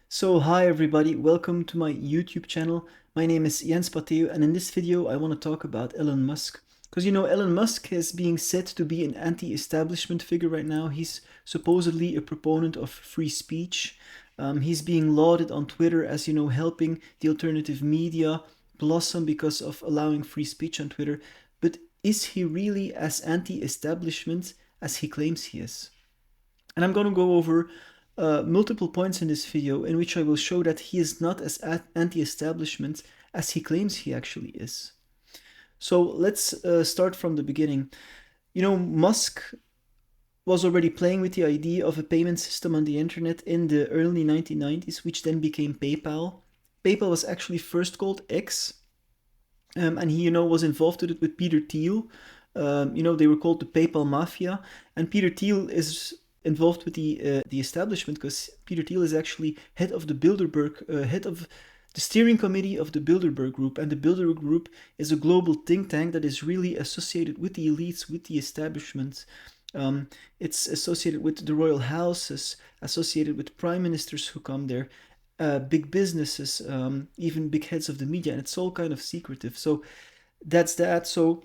Hi everybody, welcome to my YouTube channel. My name is Jens Pateu, and in this video I want to talk about Elon Musk. Because Elon Musk is being said to be an anti-establishment figure right now. He's supposedly a proponent of free speech. He's being lauded on Twitter as, helping the alternative media blossom because of allowing free speech on Twitter. But is he really as anti-establishment as he claims he is? And I'm going to go over multiple points in this video in which I will show that he is not as anti-establishment as he claims he actually is. So let's start from the beginning. Musk was already playing with the idea of a payment system on the internet in the early 1990s, which then became PayPal. PayPal was actually first called X, and he, was involved with Peter Thiel. They were called the PayPal Mafia, and Peter Thiel is involved with the establishment because Peter Thiel is actually head of the Bilderberg, head of the steering committee of the Bilderberg Group, and the Bilderberg Group is a global think tank that is really associated with the elites, with the establishment. It's associated with the royal houses, associated with prime ministers who come there, big businesses, even big heads of the media, and it's all kind of secretive. So that's that. So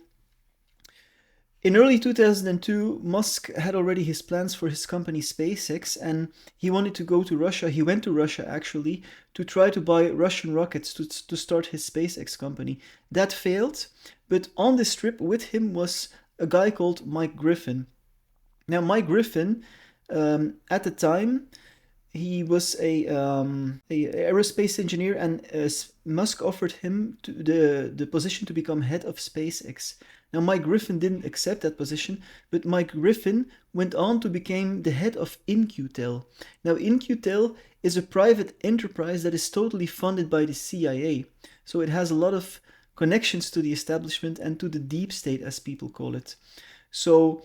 in early 2002, Musk had already his plans for his company SpaceX, and he wanted to go to Russia. He went to Russia, actually, to try to buy Russian rockets to start his SpaceX company. That failed, but on this trip with him was a guy called Mike Griffin. Now, Mike Griffin, at the time, he was a aerospace engineer, and Musk offered him the position to become head of SpaceX. Now, Mike Griffin didn't accept that position, but Mike Griffin went on to become the head of In-Q-Tel. Now, In-Q-Tel is a private enterprise that is totally funded by the CIA. So it has a lot of connections to the establishment and to the deep state, as people call it. So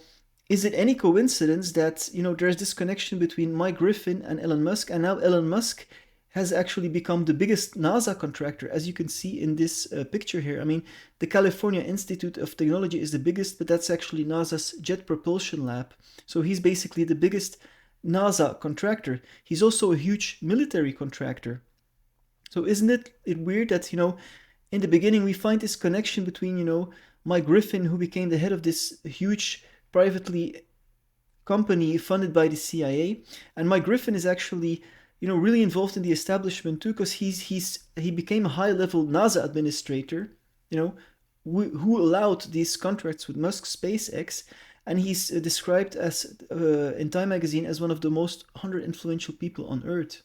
is it any coincidence that, there's this connection between Mike Griffin and Elon Musk, and now Elon Musk has actually become the biggest NASA contractor, as you can see in this picture here. I mean, the California Institute of Technology is the biggest, but that's actually NASA's Jet Propulsion Lab. So he's basically the biggest NASA contractor. He's also a huge military contractor. So isn't it weird that, in the beginning we find this connection between, Mike Griffin, who became the head of this huge privately company funded by the CIA, and Mike Griffin is actually really involved in the establishment too, because he became a high-level NASA administrator, who allowed these contracts with Musk SpaceX, and he's described as in Time magazine as one of the most 100 influential people on Earth.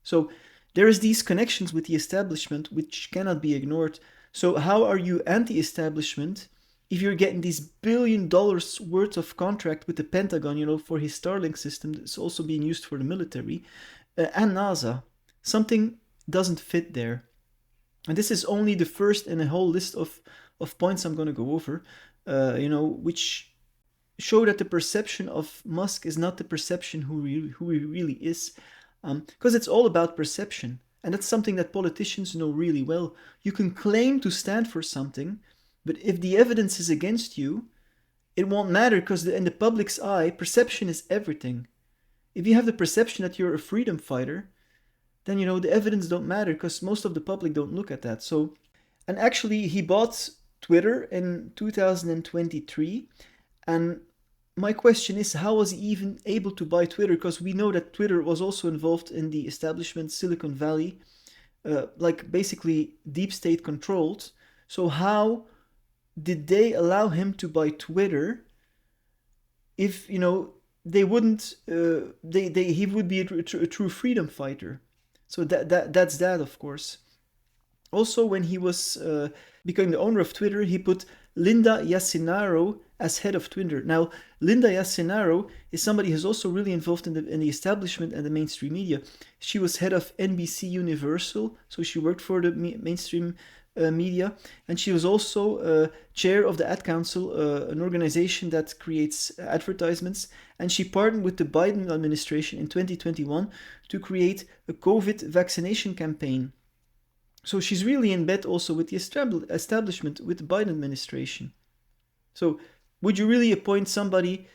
So there is these connections with the establishment which cannot be ignored. So how are you anti-establishment if you're getting these $1 billion worth of contract with the Pentagon, for his Starlink system that's also being used for the military, and NASA? Something doesn't fit there. And this is only the first in a whole list of points I'm going to go over, which show that the perception of Musk is not the perception who he really is, because it's all about perception. And that's something that politicians know really well. You can claim to stand for something, but if the evidence is against you, it won't matter, because in the public's eye, perception is everything. If you have the perception that you're a freedom fighter, then the evidence don't matter, because most of the public don't look at that. So, and actually he bought Twitter in 2023, and my question is, how was he even able to buy Twitter? Because we know that Twitter was also involved in the establishment, Silicon Valley, like basically deep state controlled. So how did they allow him to buy Twitter if they wouldn't? He would be a true freedom fighter. So that's that, of course. Also, when he was becoming the owner of Twitter, he put Linda Yacinato as head of Twitter. Now, Linda Yacinato is somebody who's also really involved in the establishment and the mainstream media. She was head of NBC Universal, so she worked for the mainstream media, and she was also chair of the Ad Council, an organization that creates advertisements, and she partnered with the Biden administration in 2021 to create a COVID vaccination campaign. So she's really in bed also with the establishment, with the Biden administration. So would you really appoint somebody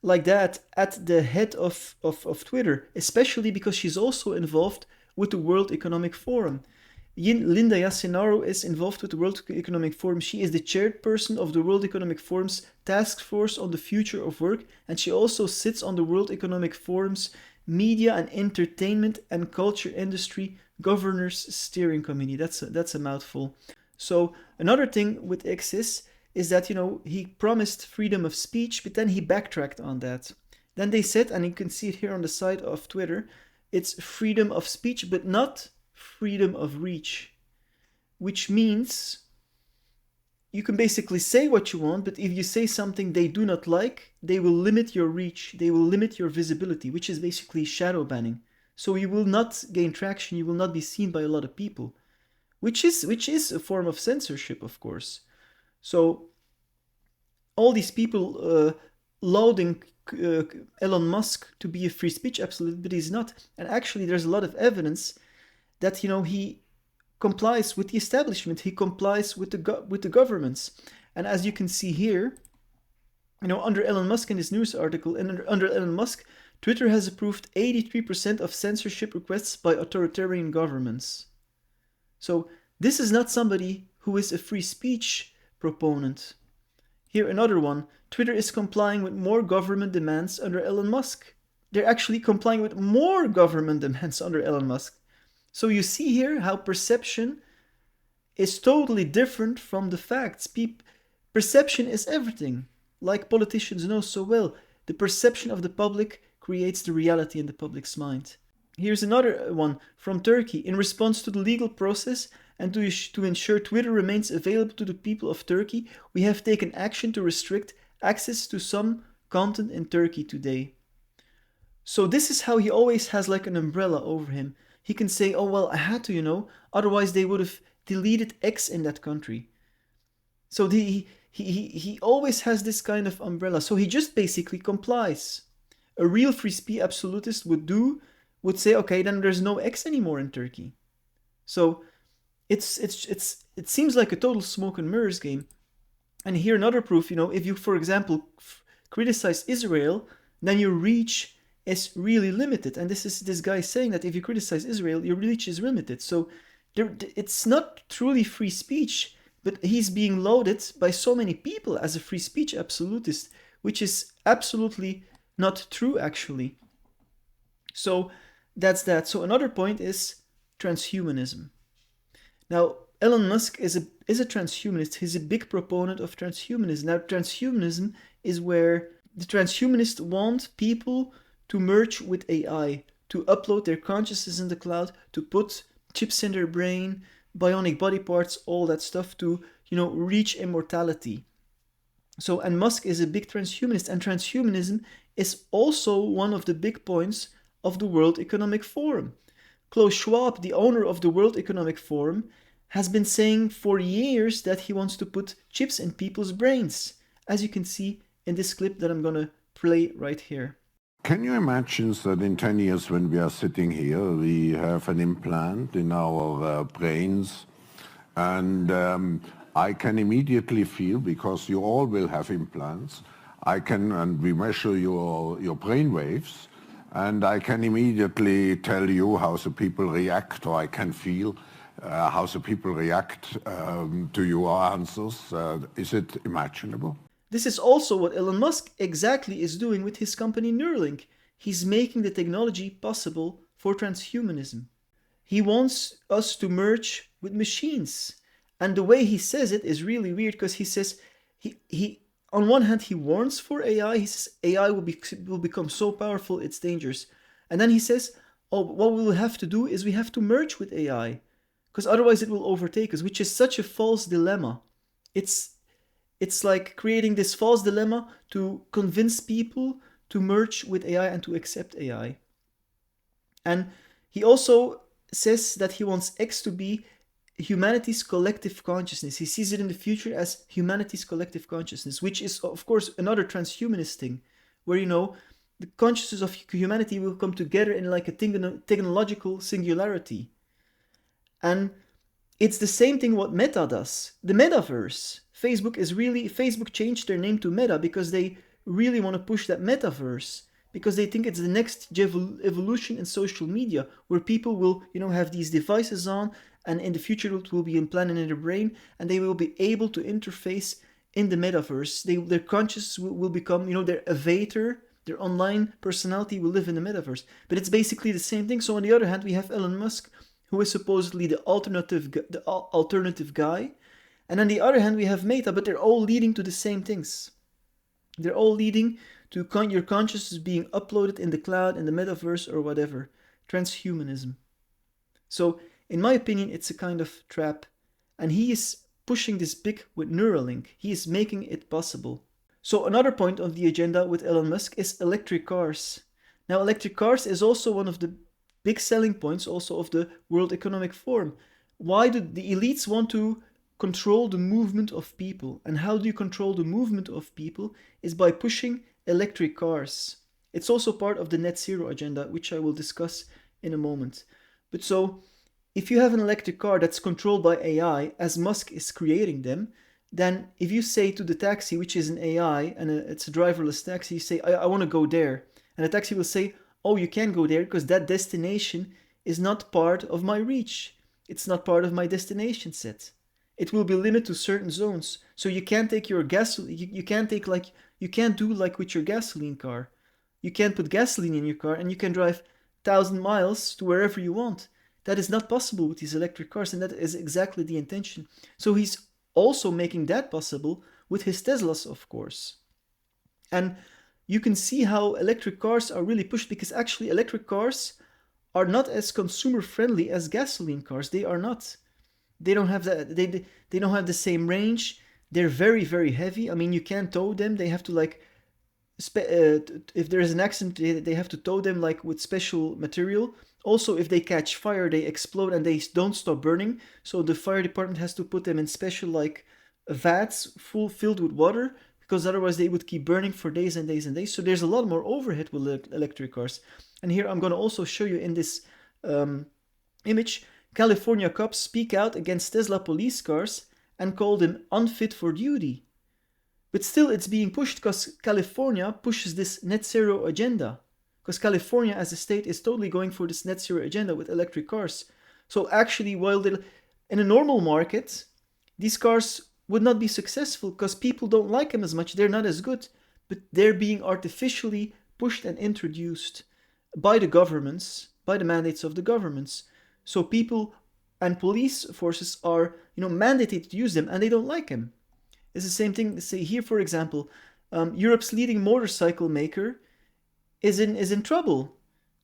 like that at the head of Twitter, especially because she's also involved with the World Economic Forum. Linda Yassinaro is involved with the World Economic Forum. She is the chairperson of the World Economic Forum's Task Force on the Future of Work, and she also sits on the World Economic Forum's Media and Entertainment and Culture Industry Governors Steering Committee. That's a mouthful. So another thing with X is that, he promised freedom of speech, but then he backtracked on that. Then they said, and you can see it here on the side of Twitter, it's freedom of speech, but not freedom of reach, which means you can basically say what you want, but if you say something they do not like, they will limit your reach, they will limit your visibility, which is basically shadow banning. So you will not gain traction, you will not be seen by a lot of people, which is a form of censorship, of course. So all these people lauding Elon Musk to be a free speech absolute, but he's not. And actually, there's a lot of evidence that he complies with the establishment, he complies with the governments. And as you can see here, under Elon Musk in this news article, and under Elon Musk, Twitter has approved 83% of censorship requests by authoritarian governments. So this is not somebody who is a free speech proponent. Here, another one. Twitter is complying with more government demands under Elon Musk. They're actually complying with more government demands under Elon Musk. So you see here how perception is totally different from the facts. Perception is everything. Like politicians know so well, the perception of the public creates the reality in the public's mind. Here's another one from Turkey. In response to the legal process and to ensure Twitter remains available to the people of Turkey, we have taken action to restrict access to some content in Turkey today. So this is how he always has like an umbrella over him. He can say, oh, well, I had to, otherwise they would have deleted X in that country. So he always has this kind of umbrella. So he just basically complies. A real free speech absolutist would say, okay, then there's no X anymore in Turkey. So it seems like a total smoke and mirrors game. And here another proof, if you, for example, criticize Israel, then your reach is really limited. And this is this guy saying that if you criticize Israel, your reach is limited. So it's not truly free speech, but he's being lauded by so many people as a free speech absolutist, which is absolutely not true, actually. So that's that. So another point is transhumanism. Now, Elon Musk is a transhumanist. He's a big proponent of transhumanism. Now, transhumanism is where the transhumanists want people to merge with AI, to upload their consciousness in the cloud, to put chips in their brain, bionic body parts, all that stuff to, reach immortality. So, and Musk is a big transhumanist, and transhumanism is also one of the big points of the World Economic Forum. Klaus Schwab, the owner of the World Economic Forum, has been saying for years that he wants to put chips in people's brains, as you can see in this clip that I'm going to play right here. Can you imagine that in 10 years when we are sitting here, we have an implant in our brains, and I can immediately feel, because you all will have implants, and we measure your brain waves, and I can immediately tell you how the people react, or I can feel how the people react to your answers. Is it imaginable? This is also what Elon Musk exactly is doing with his company Neuralink. He's making the technology possible for transhumanism. He wants us to merge with machines. And the way he says it is really weird, because he says, he on one hand, he warns for AI. He says AI will become so powerful, it's dangerous. And then he says, oh, what we will have to do is we have to merge with AI, because otherwise it will overtake us, which is such a false dilemma. It's like creating this false dilemma to convince people to merge with AI and to accept AI. And he also says that he wants X to be humanity's collective consciousness. He sees it in the future as humanity's collective consciousness, which is, of course, another transhumanist thing, where, the consciousness of humanity will come together in like a technological singularity. And it's the same thing what Meta does. The Metaverse. Facebook changed their name to Meta because they really want to push that Metaverse. because they think it's the next evolution in social media, where people will, have these devices on, and in the future it will be implanted in their brain, and they will be able to interface in the metaverse. Their conscious will become, their avatar, their online personality will live in the metaverse. But it's basically the same thing. So on the other hand, we have Elon Musk, who is supposedly the alternative guy, and on the other hand, we have Meta, but they're all leading to the same things. They're all leading to your consciousness being uploaded in the cloud, in the metaverse, or whatever. Transhumanism. So, in my opinion, it's a kind of trap. And he is pushing this big with Neuralink. He is making it possible. So, another point on the agenda with Elon Musk is electric cars. Now, electric cars is also one of the big selling points also of the World Economic Forum. Why do the elites want to control the movement of people? And how do you control the movement of people? Is by pushing electric cars. It's also part of the net zero agenda, which I will discuss in a moment. But so, if you have an electric car that's controlled by AI, as Musk is creating them, then if you say to the taxi, which is an AI, and it's a driverless taxi, you say, I want to go there. And the taxi will say, oh, you can't go there because that destination is not part of my reach. It's not part of my destination set. It will be limited to certain zones. So you can't take your gasoline, you can't do like with your gasoline car. You can't put gasoline in your car and you can drive 1,000 miles to wherever you want. That is not possible with these electric cars, and that is exactly the intention. So he's also making that possible with his Teslas, of course. And you can see how electric cars are really pushed, because actually electric cars are not as consumer friendly as gasoline cars. They are not. They don't have that. They don't have the same range. They're very, very heavy. I mean, you can't tow them. They have to if there is an accident, they have to tow them with special material. Also, if they catch fire, they explode and they don't stop burning. So the fire department has to put them in special vats filled with water, because otherwise they would keep burning for days and days and days. So there's a lot more overhead with electric cars. And here I'm going to also show you in this image, California cops speak out against Tesla police cars and call them unfit for duty. But still it's being pushed because California pushes this net zero agenda. Because California as a state is totally going for this net zero agenda with electric cars. So actually, while in a normal market, these cars would not be successful because people don't like them as much, they're not as good, but they're being artificially pushed and introduced by the governments, by the mandates of the governments. So people and police forces are, mandated to use them, and they don't like them. It's the same thing, say here, for example, Europe's leading motorcycle maker is in trouble.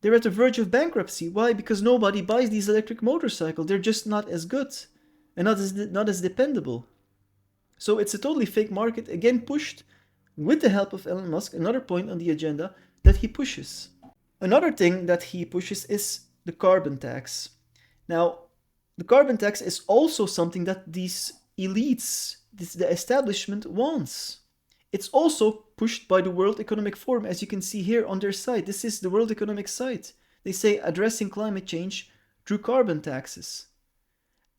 They're at the verge of bankruptcy. Why? Because nobody buys these electric motorcycles. They're just not as good and not as dependable. So it's a totally fake market, again pushed with the help of Elon Musk, another point on the agenda that he pushes. Another thing that he pushes is the carbon tax. Now, the carbon tax is also something that these elites, the establishment wants. It's also pushed by the World Economic Forum, as you can see here on their site. This is the World Economic site. They say addressing climate change through carbon taxes.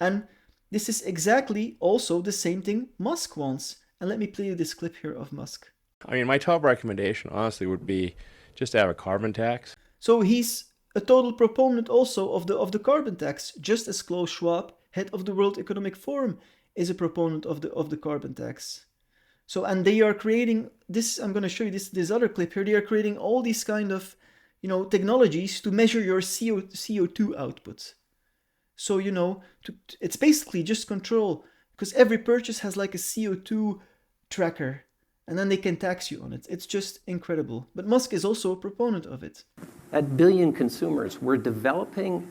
And this is exactly also the same thing Musk wants. And let me play you this clip here of Musk. I mean, my top recommendation, honestly, would be just to have a carbon tax. So he's a total proponent also of the carbon tax, just as Klaus Schwab, head of the World Economic Forum, is a proponent of the carbon tax. So, and they are creating this, I'm going to show you this other clip here. They are creating all these kind of, technologies to measure your CO2 output. So, it's basically just control, because every purchase has a CO2 tracker, and then they can tax you on it. It's just incredible. But Musk is also a proponent of it. At billion consumers, we're developing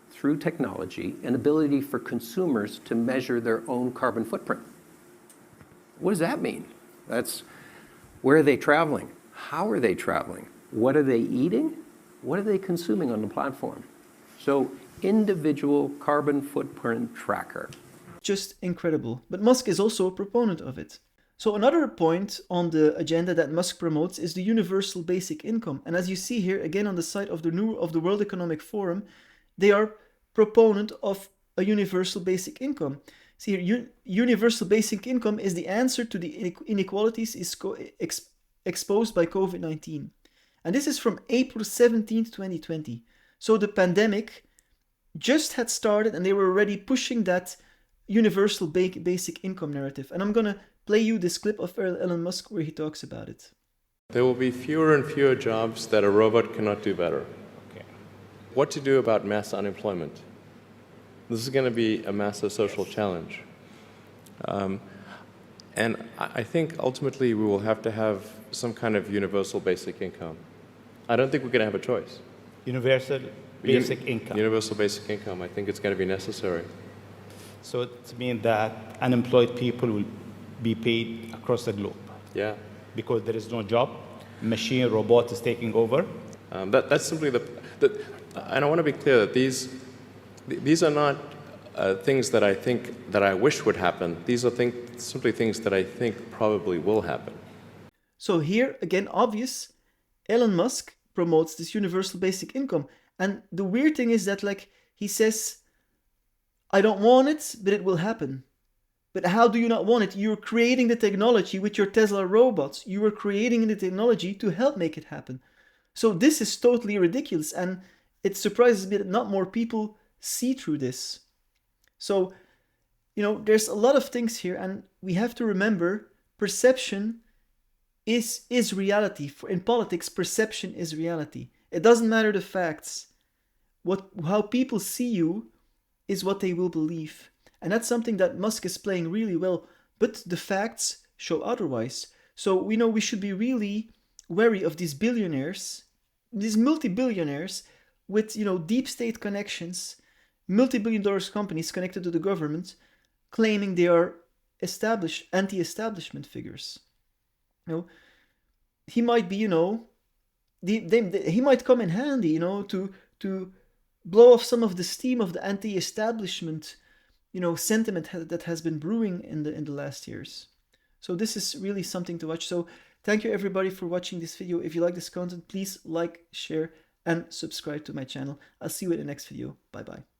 through technology an ability for consumers to measure their own carbon footprint. What does that mean? That's where are they traveling? How are they traveling? What are they eating? What are they consuming on the platform? So individual carbon footprint tracker. Just incredible. But Musk is also a proponent of it. So another point on the agenda that Musk promotes is the universal basic income. And as you see here, again on the site of the World Economic Forum, they are proponent of a universal basic income. See here, universal basic income is the answer to the inequalities exposed by COVID-19. And this is from April 17th, 2020. So the pandemic just had started and they were already pushing that universal basic income narrative. And I'm going to play you this clip of Elon Musk where he talks about it. There will be fewer and fewer jobs that a robot cannot do better. Okay. What to do about mass unemployment? This is going to be a massive social challenge. And I think ultimately we will have to have some kind of universal basic income. I don't think we're going to have a choice. Universal basic income. Universal basic income, I think it's going to be necessary. So it means that unemployed people will be paid across the globe Yeah. because there is no job. Machine, robot is taking over. That's simply and I want to be clear that these are not things that I think that I wish would happen. These are simply things that I think probably will happen. So here, again, obvious, Elon Musk promotes this universal basic income. And the weird thing is that, like, he says, I don't want it, but it will happen. But how do you not want it? You're creating the technology with your Tesla robots. You are creating the technology to help make it happen. So this is totally ridiculous. And it surprises me that not more people see through this. So, there's a lot of things here. And we have to remember, perception is reality. In politics, perception is reality. It doesn't matter the facts. How people see you is what they will believe. And that's something that Musk is playing really well, but the facts show otherwise. So we know we should be really wary of these billionaires, these multi-billionaires with, deep state connections, multi-billion-dollar companies connected to the government, claiming they are anti-establishment figures. He might be, he might come in handy, to blow off some of the steam of the anti-establishment, sentiment that has been brewing in the last years. So this is really something to watch. So thank you everybody for watching this video. If you like this content, please like, share, and subscribe to my channel. I'll see you in the next video. Bye bye.